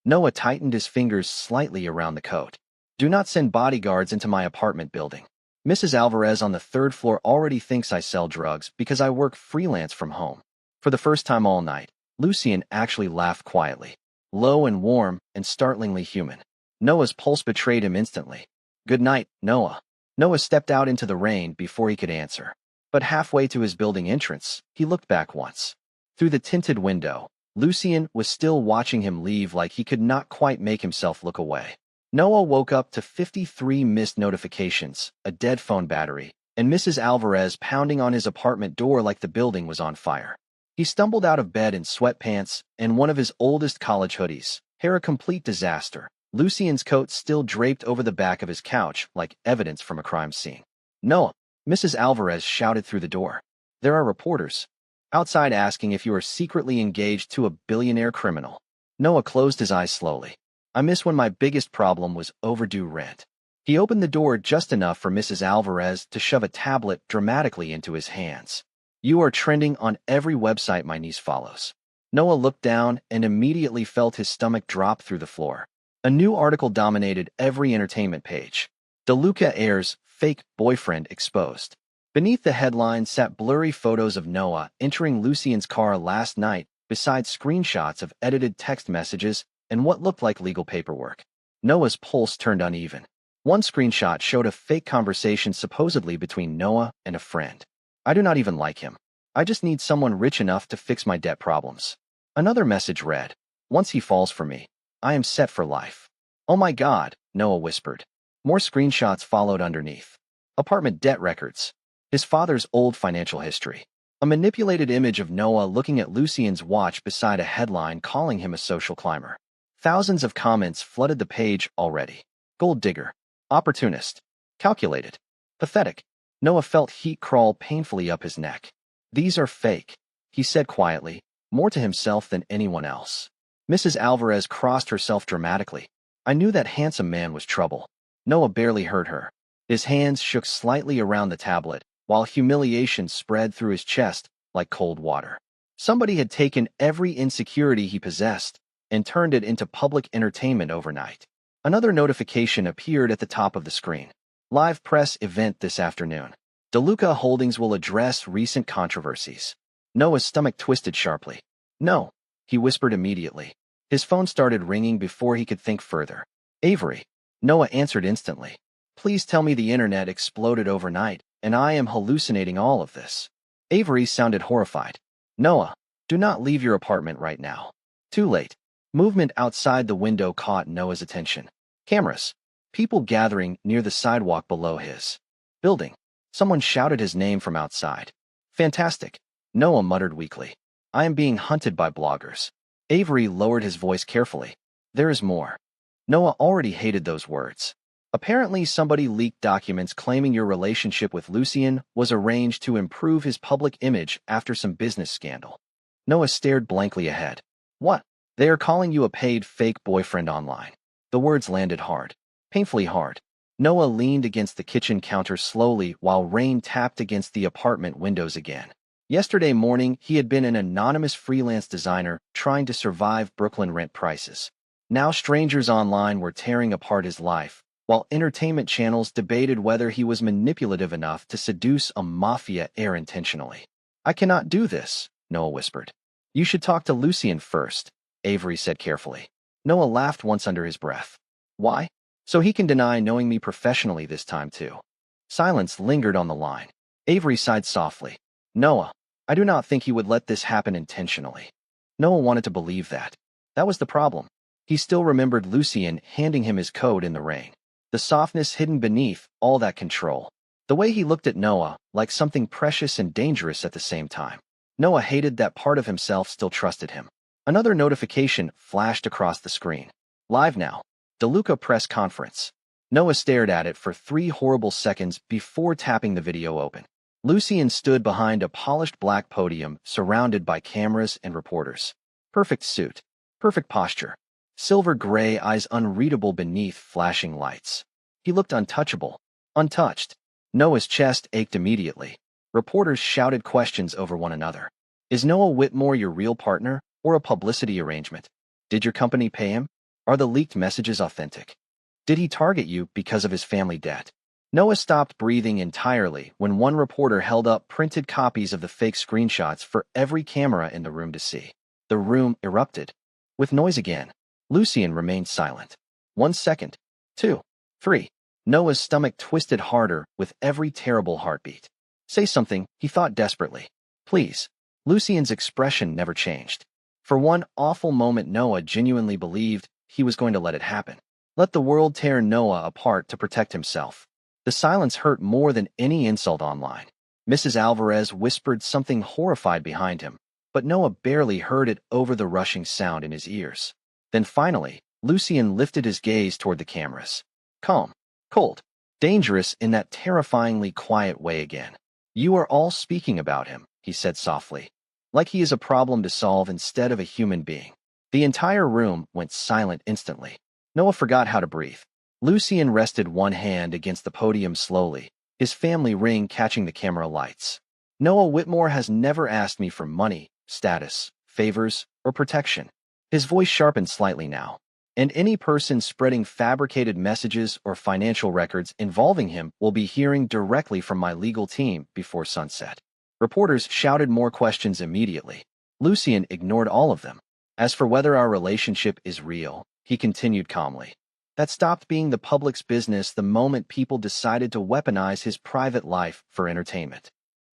S1: Noah tightened his fingers slightly around the coat. Do not send bodyguards into my apartment building. Mrs. Alvarez on the third floor already thinks I sell drugs because I work freelance from home. For the first time all night, Lucien actually laughed quietly. Low and warm and startlingly human. Noah's pulse betrayed him instantly. Good night, Noah. Noah stepped out into the rain before he could answer. But halfway to his building entrance, he looked back once. Through the tinted window, Lucien was still watching him leave like he could not quite make himself look away. Noah woke up to 53 missed notifications, a dead phone battery, and Mrs. Alvarez pounding on his apartment door like the building was on fire. He stumbled out of bed in sweatpants and one of his oldest college hoodies, hair a complete disaster. Lucien's coat still draped over the back of his couch like evidence from a crime scene. Noah, Mrs. Alvarez shouted through the door. There are reporters outside asking if you are secretly engaged to a billionaire criminal. Noah closed his eyes slowly. I miss when my biggest problem was overdue rent. He opened the door just enough for Mrs. Alvarez to shove a tablet dramatically into his hands. You are trending on every website my niece follows. Noah looked down and immediately felt his stomach drop through the floor. A new article dominated every entertainment page. DeLuca Heir's fake boyfriend exposed. Beneath the headline sat blurry photos of Noah entering Lucien's car last night beside screenshots of edited text messages and what looked like legal paperwork. Noah's pulse turned uneven. One screenshot showed a fake conversation supposedly between Noah and a friend. I do not even like him. I just need someone rich enough to fix my debt problems. Another message read, once he falls for me, I am set for life. Oh my God, Noah whispered. More screenshots followed underneath. Apartment debt records. His father's old financial history. A manipulated image of Noah looking at Lucien's watch beside a headline calling him a social climber. Thousands of comments flooded the page already. Gold digger. Opportunist. Calculated. Pathetic. Noah felt heat crawl painfully up his neck. These are fake, he said quietly, more to himself than anyone else. Mrs. Alvarez crossed herself dramatically. I knew that handsome man was trouble. Noah barely heard her. His hands shook slightly around the tablet, while humiliation spread through his chest like cold water. Somebody had taken every insecurity he possessed and turned it into public entertainment overnight. Another notification appeared at the top of the screen. Live press event this afternoon. DeLuca Holdings will address recent controversies. Noah's stomach twisted sharply. No, he whispered immediately. His phone started ringing before he could think further. Avery. Noah answered instantly. Please tell me the internet exploded overnight, and I am hallucinating all of this. Avery sounded horrified. Noah, do not leave your apartment right now. Too late. Movement outside the window caught Noah's attention. Cameras. People gathering near the sidewalk below his building. Someone shouted his name from outside. Fantastic. Noah muttered weakly. I am being hunted by bloggers. Avery lowered his voice carefully. There is more. Noah already hated those words. Apparently somebody leaked documents claiming your relationship with Lucien was arranged to improve his public image after some business scandal. Noah stared blankly ahead. What? They are calling you a paid fake boyfriend online. The words landed hard. Painfully hard. Noah leaned against the kitchen counter slowly while rain tapped against the apartment windows again. Yesterday morning, he had been an anonymous freelance designer trying to survive Brooklyn rent prices. Now strangers online were tearing apart his life, while entertainment channels debated whether he was manipulative enough to seduce a Mafia Heir intentionally. I cannot do this, Noah whispered. You should talk to Lucien first, Avery said carefully. Noah laughed once under his breath. Why? So he can deny knowing me professionally this time too. Silence lingered on the line. Avery sighed softly. Noah, I do not think he would let this happen intentionally. Noah wanted to believe that. That was the problem. He still remembered Lucien handing him his code in the rain. The softness hidden beneath all that control. The way he looked at Noah, like something precious and dangerous at the same time. Noah hated that part of himself still trusted him. Another notification flashed across the screen. Live now. DeLuca press conference. Noah stared at it for 3 horrible seconds before tapping the video open. Lucien stood behind a polished black podium surrounded by cameras and reporters. Perfect suit. Perfect posture. Silver gray eyes unreadable beneath flashing lights. He looked untouchable. Untouched. Noah's chest ached immediately. Reporters shouted questions over one another. Is Noah Whitmore your real partner or a publicity arrangement? Did your company pay him? Are the leaked messages authentic? Did he target you because of his family debt? Noah stopped breathing entirely when one reporter held up printed copies of the fake screenshots for every camera in the room to see. The room erupted. With noise again. Lucien remained silent. 1 second. 2. 3. Noah's stomach twisted harder with every terrible heartbeat. Say something, he thought desperately. Please. Lucien's expression never changed. For one awful moment Noah genuinely believed he was going to let it happen. Let the world tear Noah apart to protect himself. The silence hurt more than any insult online. Mrs. Alvarez whispered something horrified behind him, but Noah barely heard it over the rushing sound in his ears. Then finally, Lucien lifted his gaze toward the cameras. Calm, cold, dangerous in that terrifyingly quiet way again. You are all speaking about him, he said softly, like he is a problem to solve instead of a human being. The entire room went silent instantly. Noah forgot how to breathe. Lucien rested one hand against the podium slowly, his family ring catching the camera lights. Noah Whitmore has never asked me for money, status, favors, or protection. His voice sharpened slightly now. And any person spreading fabricated messages or financial records involving him will be hearing directly from my legal team before sunset. Reporters shouted more questions immediately. Lucien ignored all of them. As for whether our relationship is real, he continued calmly, that stopped being the public's business the moment people decided to weaponize his private life for entertainment.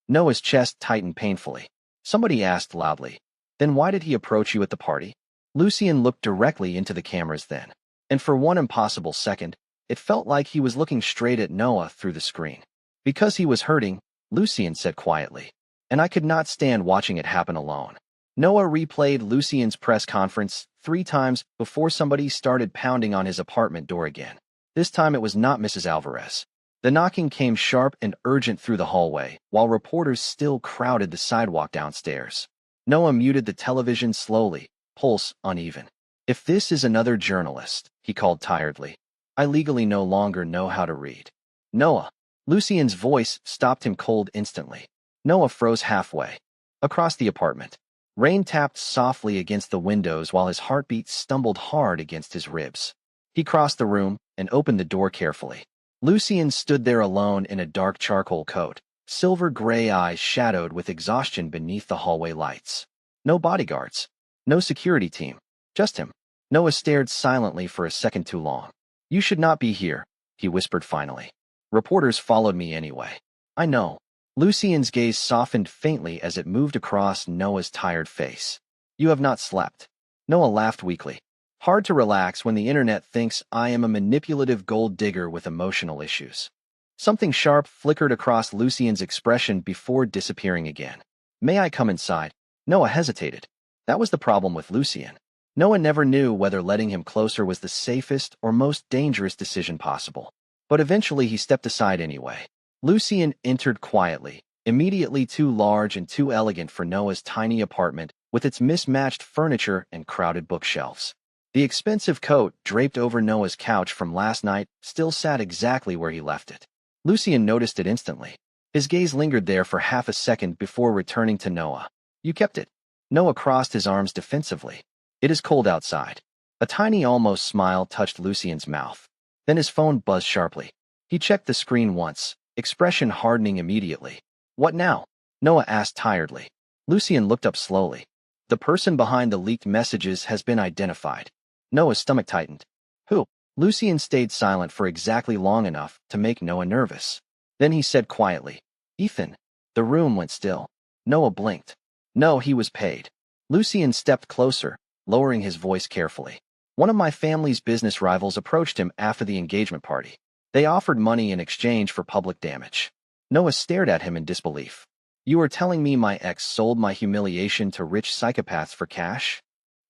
S1: Noah's chest tightened painfully. Somebody asked loudly, "Then why did he approach you at the party?" Lucien looked directly into the cameras then, and for one impossible second, it felt like he was looking straight at Noah through the screen. Because he was hurting, Lucien said quietly, and I could not stand watching it happen alone. Noah replayed Lucien's press conference 3 times before somebody started pounding on his apartment door again. This time it was not Mrs. Alvarez. The knocking came sharp and urgent through the hallway, while reporters still crowded the sidewalk downstairs. Noah muted the television slowly, pulse uneven. "If this is another journalist," he called tiredly, "I legally no longer know how to read." "Noah." Lucien's voice stopped him cold instantly. Noah froze halfway. Across the apartment, rain tapped softly against the windows while his heartbeat stumbled hard against his ribs. He crossed the room and opened the door carefully. Lucien stood there alone in a dark charcoal coat, silver gray eyes shadowed with exhaustion beneath the hallway lights. No bodyguards. No security team. Just him. Noah stared silently for a second too long. "You should not be here," he whispered finally. "Reporters followed me anyway." "I know." Lucien's gaze softened faintly as it moved across Noah's tired face. "You have not slept." Noah laughed weakly. "Hard to relax when the internet thinks I am a manipulative gold digger with emotional issues." Something sharp flickered across Lucien's expression before disappearing again. "May I come inside?" Noah hesitated. That was the problem with Lucien. Noah never knew whether letting him closer was the safest or most dangerous decision possible. But eventually he stepped aside anyway. Lucien entered quietly, immediately too large and too elegant for Noah's tiny apartment with its mismatched furniture and crowded bookshelves. The expensive coat draped over Noah's couch from last night still sat exactly where he left it. Lucien noticed it instantly. His gaze lingered there for half a second before returning to Noah. "You kept it." Noah crossed his arms defensively. "It is cold outside." A tiny almost smile touched Lucien's mouth. Then his phone buzzed sharply. He checked the screen once, expression hardening immediately. "What now?" Noah asked tiredly. Lucien looked up slowly. "The person behind the leaked messages has been identified." Noah's stomach tightened. "Who?" Lucien stayed silent for exactly long enough to make Noah nervous. Then he said quietly, "Ethan." The room went still. Noah blinked. "No, he was paid." Lucien stepped closer, lowering his voice carefully. "One of my family's business rivals approached him after the engagement party. They offered money in exchange for public damage." Noah stared at him in disbelief. "You are telling me my ex sold my humiliation to rich psychopaths for cash?"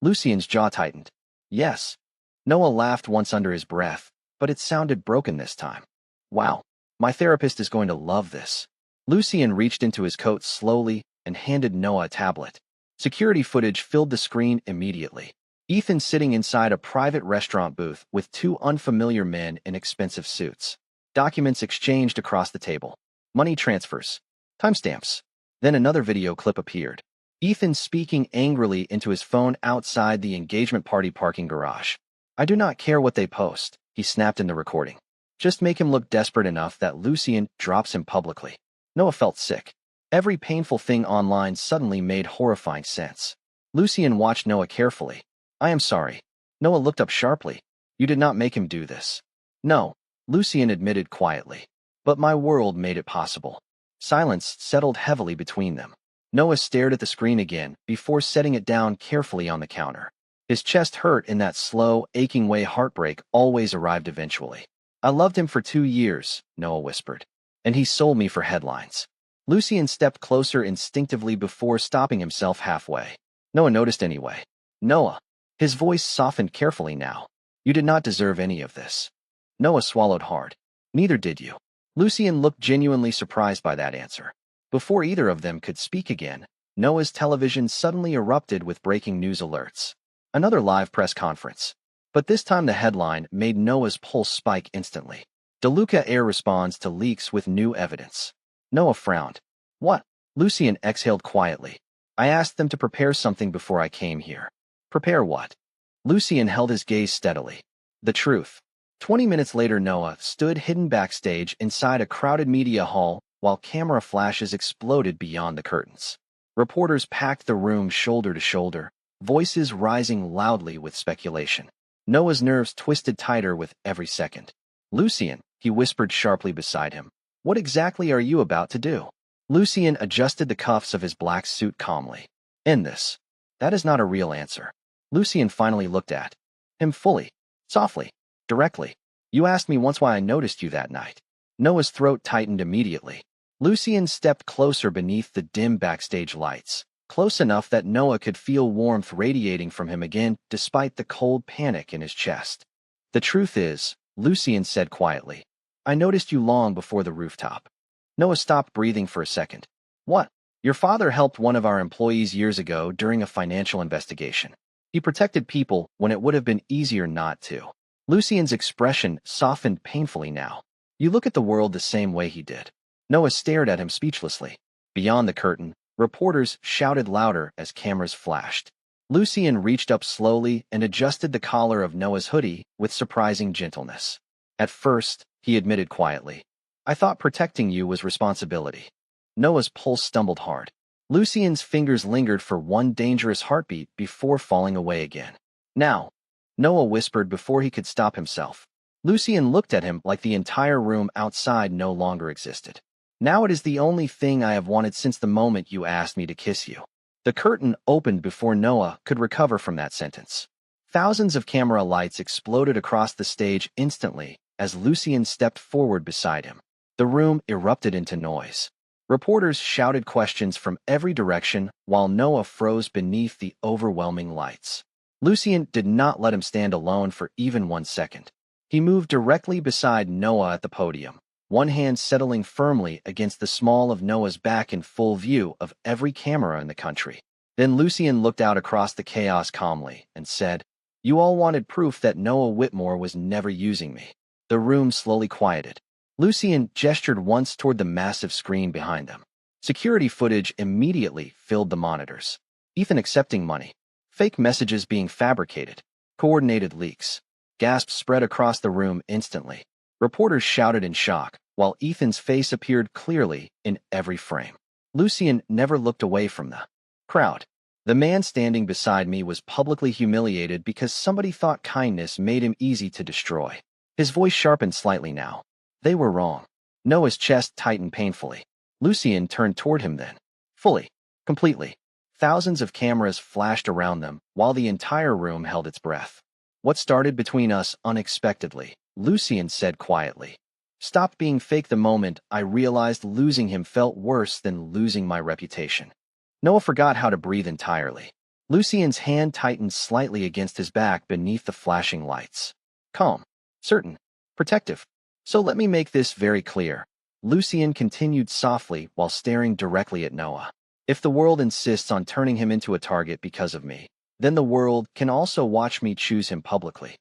S1: Lucien's jaw tightened. "Yes." Noah laughed once under his breath, but it sounded broken this time. "Wow, my therapist is going to love this." Lucien reached into his coat slowly and handed Noah a tablet. Security footage filled the screen immediately. Ethan sitting inside a private restaurant booth with 2 unfamiliar men in expensive suits. Documents exchanged across the table. Money transfers. Timestamps. Then another video clip appeared. Ethan speaking angrily into his phone outside the engagement party parking garage. "I do not care what they post," he snapped in the recording. "Just make him look desperate enough that Lucien drops him publicly." Noah felt sick. Every painful thing online suddenly made horrifying sense. Lucien watched Noah carefully. "I am sorry." Noah looked up sharply. "You did not make him do this." "No," Lucien admitted quietly. "But my world made it possible." Silence settled heavily between them. Noah stared at the screen again before setting it down carefully on the counter. His chest hurt in that slow, aching way heartbreak always arrived eventually. "I loved him for 2 years," Noah whispered. "And he sold me for headlines." Lucien stepped closer instinctively before stopping himself halfway. Noah noticed anyway. "Noah." His voice softened carefully now. "You did not deserve any of this." Noah swallowed hard. "Neither did you." Lucien looked genuinely surprised by that answer. Before either of them could speak again, Noah's television suddenly erupted with breaking news alerts. Another live press conference. But this time the headline made Noah's pulse spike instantly. Mafia Heir responds to leaks with new evidence. Noah frowned. "What?" Lucien exhaled quietly. "I asked them to prepare something before I came here." "Prepare what?" Lucien held his gaze steadily. "The truth." 20 minutes later, Noah stood hidden backstage inside a crowded media hall while camera flashes exploded beyond the curtains. Reporters packed the room shoulder to shoulder, voices rising loudly with speculation. Noah's nerves twisted tighter with every second. Lucien, he whispered sharply beside him. What exactly are you about to do? Lucien adjusted the cuffs of his black suit calmly. End this. That is not a real answer. Lucien finally looked at him fully, softly, directly. You asked me once why I noticed you that night. Noah's throat tightened immediately. Lucien stepped closer beneath the dim backstage lights, close enough that Noah could feel warmth radiating from him again despite the cold panic in his chest. The truth is, Lucien said quietly, I noticed you long before the rooftop. Noah stopped breathing for a second. What? Your father helped one of our employees years ago during a financial investigation. He protected people when it would have been easier not to. Lucien's expression softened painfully now. You look at the world the same way he did. Noah stared at him speechlessly. Beyond the curtain, reporters shouted louder as cameras flashed. Lucien reached up slowly and adjusted the collar of Noah's hoodie with surprising gentleness. At first, he admitted quietly, I thought protecting you was responsibility. Noah's pulse stumbled hard. Lucien's fingers lingered for one dangerous heartbeat before falling away again. Now, Noah whispered before he could stop himself. Lucien looked at him like the entire room outside no longer existed. Now it is the only thing I have wanted since the moment you asked me to kiss you. The curtain opened before Noah could recover from that sentence. Thousands of camera lights exploded across the stage instantly as Lucien stepped forward beside him. The room erupted into noise. Reporters shouted questions from every direction while Noah froze beneath the overwhelming lights. Lucien did not let him stand alone for even 1 second. He moved directly beside Noah at the podium, one hand settling firmly against the small of Noah's back in full view of every camera in the country. Then Lucien looked out across the chaos calmly and said, You all wanted proof that Noah Whitmore was never using me. The room slowly quieted. Lucien gestured once toward the massive screen behind them. Security footage immediately filled the monitors. Ethan accepting money. Fake messages being fabricated. Coordinated leaks. Gasps spread across the room instantly. Reporters shouted in shock, while Ethan's face appeared clearly in every frame. Lucien never looked away from the crowd. The man standing beside me was publicly humiliated because somebody thought kindness made him easy to destroy. His voice sharpened slightly now. They were wrong. Noah's chest tightened painfully. Lucien turned toward him then. Fully. Completely. Thousands of cameras flashed around them, while the entire room held its breath. What started between us unexpectedly, Lucien said quietly, stopped being fake the moment I realized losing him felt worse than losing my reputation. Noah forgot how to breathe entirely. Lucien's hand tightened slightly against his back beneath the flashing lights. Calm. Certain. Protective. So let me make this very clear. Lucien continued softly while staring directly at Noah. If the world insists on turning him into a target because of me, then the world can also watch me choose him publicly.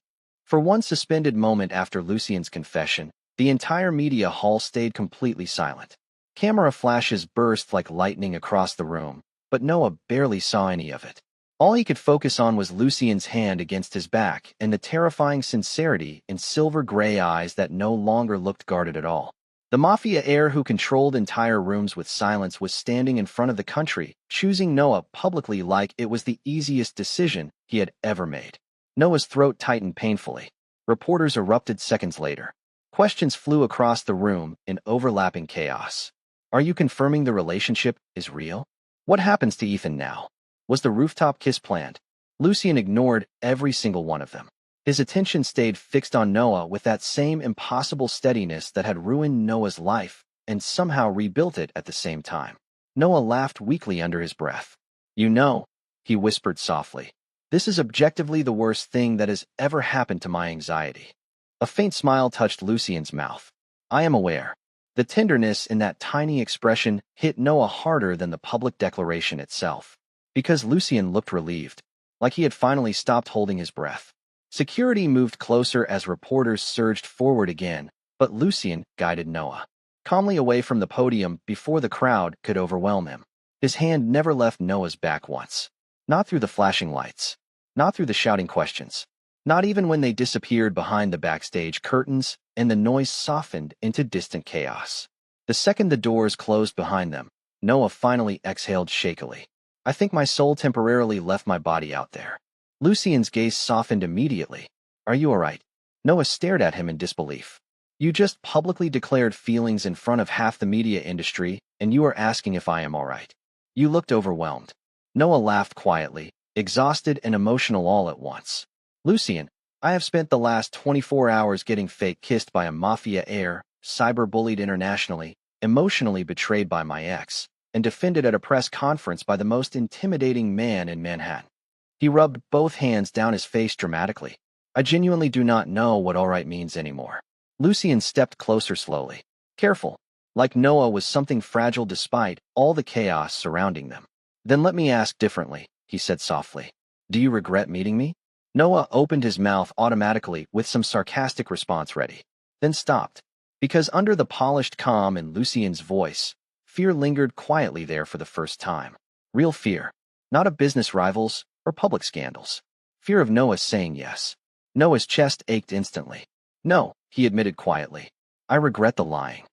S1: For one suspended moment after Lucien's confession, the entire media hall stayed completely silent. Camera flashes burst like lightning across the room, but Noah barely saw any of it. All he could focus on was Lucien's hand against his back and the terrifying sincerity in silver-gray eyes that no longer looked guarded at all. The Mafia Heir who controlled entire rooms with silence was standing in front of the country, choosing Noah publicly like it was the easiest decision he had ever made. Noah's throat tightened painfully. Reporters erupted seconds later. Questions flew across the room in overlapping chaos. Are you confirming the relationship is real? What happens to Ethan now? Was the rooftop kiss planned? Lucien ignored every single one of them. His attention stayed fixed on Noah with that same impossible steadiness that had ruined Noah's life and somehow rebuilt it at the same time. Noah laughed weakly under his breath. You know, he whispered softly, this is objectively the worst thing that has ever happened to my anxiety. A faint smile touched Lucien's mouth. I am aware. The tenderness in that tiny expression hit Noah harder than the public declaration itself, because Lucien looked relieved, like he had finally stopped holding his breath. Security moved closer as reporters surged forward again, but Lucien guided Noah calmly away from the podium before the crowd could overwhelm him. His hand never left Noah's back once. Not through the flashing lights. Not through the shouting questions. Not even when they disappeared behind the backstage curtains and the noise softened into distant chaos. The second the doors closed behind them, Noah finally exhaled shakily. I think my soul temporarily left my body out there. Lucien's gaze softened immediately. Are you alright? Noah stared at him in disbelief. You just publicly declared feelings in front of half the media industry, and you are asking if I am alright. You looked overwhelmed. Noah laughed quietly, exhausted and emotional all at once. Lucien, I have spent the last 24 hours getting fake kissed by a Mafia Heir, cyber-bullied internationally, emotionally betrayed by my ex, and defended at a press conference by the most intimidating man in Manhattan. He rubbed both hands down his face dramatically. I genuinely do not know what alright means anymore. Lucien stepped closer slowly. Careful, like Noah was something fragile despite all the chaos surrounding them. Then let me ask differently, he said softly. Do you regret meeting me? Noah opened his mouth automatically with some sarcastic response ready, then stopped, because under the polished calm in Lucien's voice, fear lingered quietly there for the first time. Real fear, not of business rivals or public scandals. Fear of Noah saying yes. Noah's chest ached instantly. No, he admitted quietly. I regret the lying.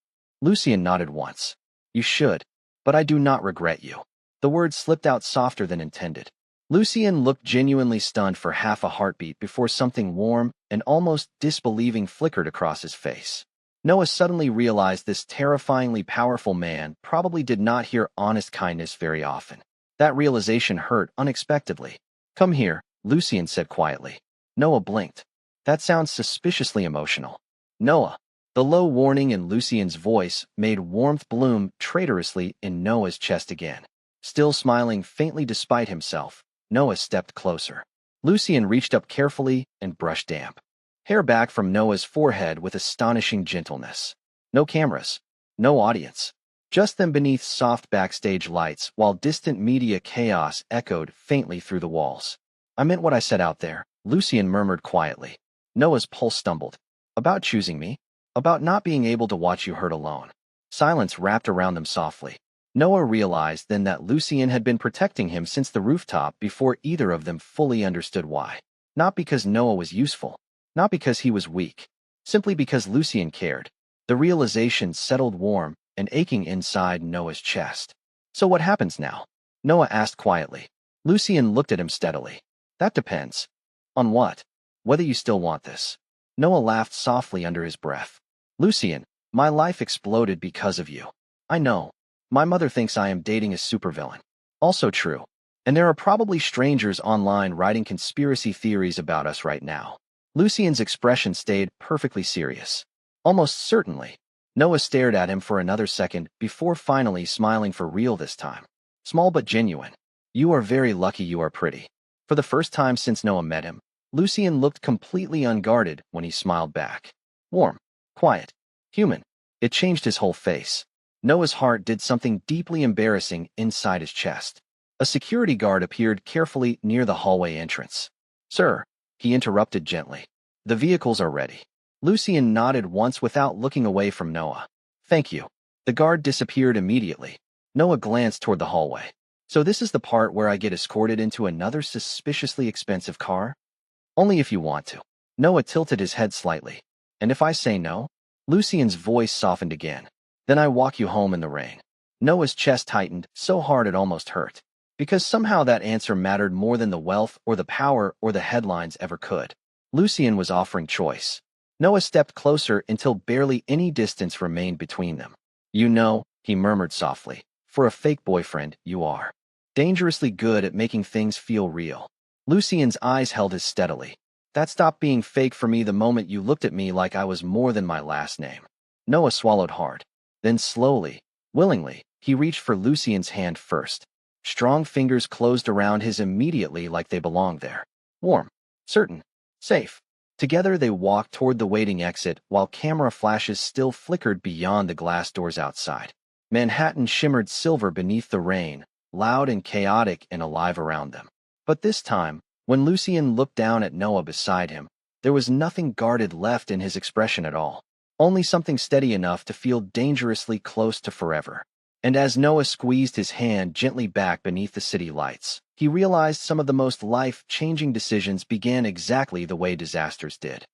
S1: Lucien nodded once. You should, but I do not regret you. The words slipped out softer than intended. Lucien looked genuinely stunned for half a heartbeat before something warm and almost disbelieving flickered across his face. Noah suddenly realized this terrifyingly powerful man probably did not hear honest kindness very often. That realization hurt unexpectedly. Come here, Lucien said quietly. Noah blinked. That sounds suspiciously emotional. Noah. The low warning in Lucien's voice made warmth bloom traitorously in Noah's chest again. Still smiling faintly despite himself, Noah stepped closer. Lucien reached up carefully and brushed damp hair back from Noah's forehead with astonishing gentleness. No cameras, no audience, just them beneath soft backstage lights while distant media chaos echoed faintly through the walls. I meant what I said out there, Lucien murmured quietly. Noah's pulse stumbled. About choosing me? About not being able to watch you hurt alone. Silence wrapped around them softly. Noah realized then that Lucien had been protecting him since the rooftop before either of them fully understood why. Not because Noah was useful. Not because he was weak. Simply because Lucien cared. The realization settled warm and aching inside Noah's chest. So what happens now? Noah asked quietly. Lucien looked at him steadily. That depends. On what? Whether you still want this. Noah laughed softly under his breath. Lucien, my life exploded because of you. I know. My mother thinks I am dating a supervillain. Also true. And there are probably strangers online writing conspiracy theories about us right now. Lucien's expression stayed perfectly serious. Almost certainly. Noah stared at him for another second before finally smiling for real this time. Small but genuine. You are very lucky you are pretty. For the first time since Noah met him, Lucien looked completely unguarded when he smiled back. Warm, quiet, human. It changed his whole face. Noah's heart did something deeply embarrassing inside his chest. A security guard appeared carefully near the hallway entrance. Sir, he interrupted gently. The vehicles are ready. Lucien nodded once without looking away from Noah. Thank you. The guard disappeared immediately. Noah glanced toward the hallway. So this is the part where I get escorted into another suspiciously expensive car? Only if you want to. Noah tilted his head slightly. And if I say no? Lucien's voice softened again. Then I walk you home in the rain. Noah's chest tightened so hard it almost hurt. Because somehow that answer mattered more than the wealth or the power or the headlines ever could. Lucien was offering choice. Noah stepped closer until barely any distance remained between them. You know, he murmured softly, for a fake boyfriend, you are dangerously good at making things feel real. Lucien's eyes held his steadily. That stopped being fake for me the moment you looked at me like I was more than my last name. Noah swallowed hard. Then slowly, willingly, he reached for Lucien's hand first. Strong fingers closed around his immediately like they belonged there. Warm, certain, safe. Together they walked toward the waiting exit while camera flashes still flickered beyond the glass doors outside. Manhattan shimmered silver beneath the rain, loud and chaotic and alive around them. But this time, when Lucien looked down at Noah beside him, there was nothing guarded left in his expression at all. Only something steady enough to feel dangerously close to forever. And as Noah squeezed his hand gently back beneath the city lights, he realized some of the most life-changing decisions began exactly the way disasters did.